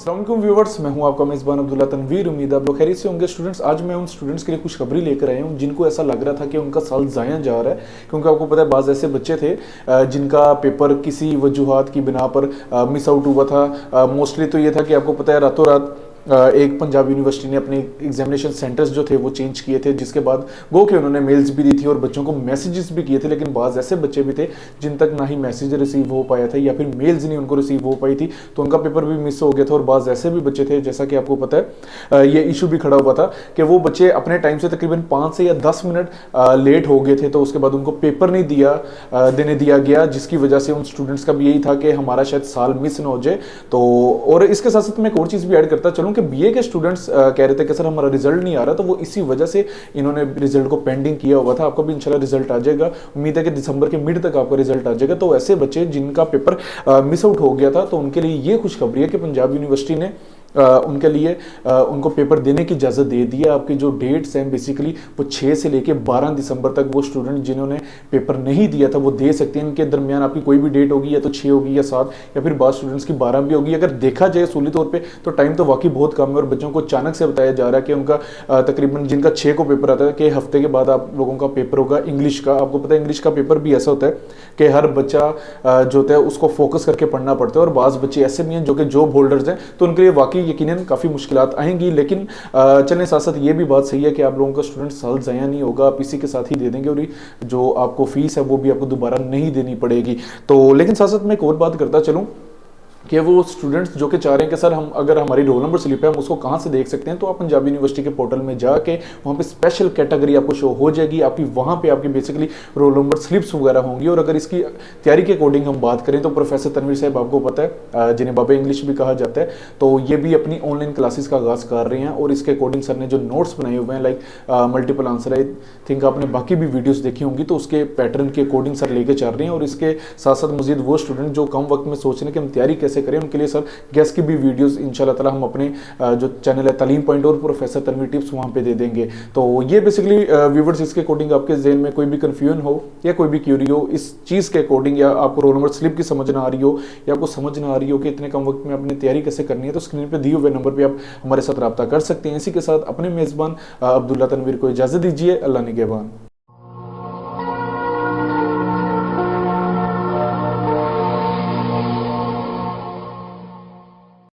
अस्सलाम वालेकुम व्यूवर्स, मैं हूं आपका मेज़बान अब्दुल्ला तनवीर। उम्मीद आप लोग खैरियत से होंगे। स्टूडेंट्स, आज मैं उन स्टूडेंट्स के लिए कुछ खबरी लेकर आया हूं जिनको ऐसा लग रहा था कि उनका साल ज़ाया जा रहा है, क्योंकि आपको पता है बाज़ ऐसे बच्चे थे जिनका पेपर किसी वजूहात की बिना पर मिस आउट हुआ था। मोस्टली तो ये था कि आपको पता है रातों रात एक पंजाब यूनिवर्सिटी ने अपने एग्जामिनेशन सेंटर्स जो थे वो चेंज किए थे, जिसके बाद गो कि उन्होंने मेल्स भी दी थी और बच्चों को मैसेजेस भी किए थे, लेकिन बाज़ ऐसे बच्चे भी थे जिन तक ना ही मैसेज रिसीव हो पाया था या फिर मेल्स नहीं उनको रिसीव हो पाई थी, तो उनका पेपर भी मिस हो गया था। और बाज़ ऐसे भी बच्चे थे, जैसा कि आपको पता है ये इशू भी खड़ा हुआ था कि वो बच्चे अपने टाइम से तकरीबन 5 से या 10 मिनट लेट हो गए थे, तो उसके बाद उनको पेपर नहीं देने दिया गया, जिसकी वजह से उन स्टूडेंट्स का भी यही था कि हमारा शायद साल मिस ना हो जाए। तो और इसके साथ साथ मैं एक और चीज़ भी ऐड करता चलूँ कि बीए के स्टूडेंट्स कह रहे थे कि सर हमारा रिजल्ट नहीं आ रहा, तो वो इसी वजह से इन्होंने रिजल्ट को पेंडिंग किया हुआ था। आपका भी इंशाल्लाह रिजल्ट आ जाएगा, उम्मीद है कि दिसंबर के मिड तक आपका रिजल्ट आ जाएगा। तो ऐसे बच्चे जिनका पेपर मिस आउट हो गया था, तो उनके लिए ये खुशखबरी है कि पंजाब यूनिवर्सिटी ने उनके लिए उनको पेपर देने की इजाज़त दे दी है। आपकी जो डेट्स हैं बेसिकली वो 6 से लेके 12 दिसंबर तक वो स्टूडेंट जिन्होंने पेपर नहीं दिया था वो दे सकते हैं। इनके दरमियान आपकी कोई भी डेट होगी, या तो 6 होगी या 7, या फिर बाद स्टूडेंट्स की 12 भी होगी। अगर देखा जाए सूली तौर पे तो टाइम तो वाकई बहुत कम है, और बच्चों को अचानक से बताया जा रहा है कि उनका तकरीबन जिनका 6 को पेपर आता है कि हफ्ते के बाद आप लोगों का पेपर होगा इंग्लिश का। आपको पता है इंग्लिश का पेपर भी ऐसा होता है कि हर बच्चा जो होता है उसको फोकस करके पढ़ना पड़ता है, और बाज़ बच्चे ऐसे भी हैं जो कि जॉब होल्डर्स हैं, तो उनके लिए वाकई यकीनन काफ़ी मुश्किलात आएंगी। लेकिन चलने साथ साथ ये भी बात सही है कि आप लोगों का स्टूडेंट साल ज़ाया नहीं होगा, आप इसी के साथ ही दे देंगे, और जो आपको फीस है वो भी आपको दोबारा नहीं देनी पड़ेगी। तो लेकिन साथ साथ मैं एक और बात करता चलूँ कि वो स्टूडेंट्स जो कि चाह रहे हैं कि सर हम अगर हमारी रोल नंबर स्लिप है हम उसको कहाँ से देख सकते हैं, तो आप पंजाब यूनिवर्सिटी के पोर्टल में जाके वहाँ पे स्पेशल कैटेगरी आपको शो हो जाएगी। आपकी वहाँ पे आपकी बेसिकली रोल नंबर स्लिप्स वगैरह होंगी। और अगर इसकी तैयारी के अकॉर्डिंग हम बात करें तो प्रोफेसर तनवीर साहब आपको पता है जिन्हें बाबा इंग्लिश भी कहा जाता है, तो ये भी अपनी ऑनलाइन क्लासेस का आगाज़ कर रहे हैं, और इसके अकॉर्डिंग सर ने जो नोट्स बनाए हुए हैं like multiple answer, I think आपने बाकी भी वीडियोज़ देखी होंगी, तो उसके पैटर्न के अकॉर्डिंग सर लेके चल रहे हैं। और इसके साथ साथ मजीद वो स्टूडेंट जो कम वक्त में सोच रहे हैं कि हम तैयारी कैसे करें, उनके लिए सर गैस की भी वीडियोस इंशाल्लाह ताला हम अपने जो चैनल है तालीम पॉइंट और प्रोफेसर तनवीर टिप्स वहां पे दे देंगे। तो ये बेसिकली व्यूवर्स इसके अकॉर्डिंग आपके जहन में कोई भी कंफ्यूजन हो या कोई भी क्यूरी हो इस चीज़ के अकॉर्डिंग, या आपको रोल नंबर स्लिप की समझ ना आ रही हो, या आपको समझ ना आ रही हो कि इतने कम वक्त में अपनी तैयारी कैसे करनी है, तो स्क्रीन पर दिए हुए नंबर पर आप हमारे साथ रब्ता कर सकते हैं। इसी के साथ अपने मेज़बान अब्दुल्ला तनवीर को इजाज़त दीजिए। अल्लाह निगहबान।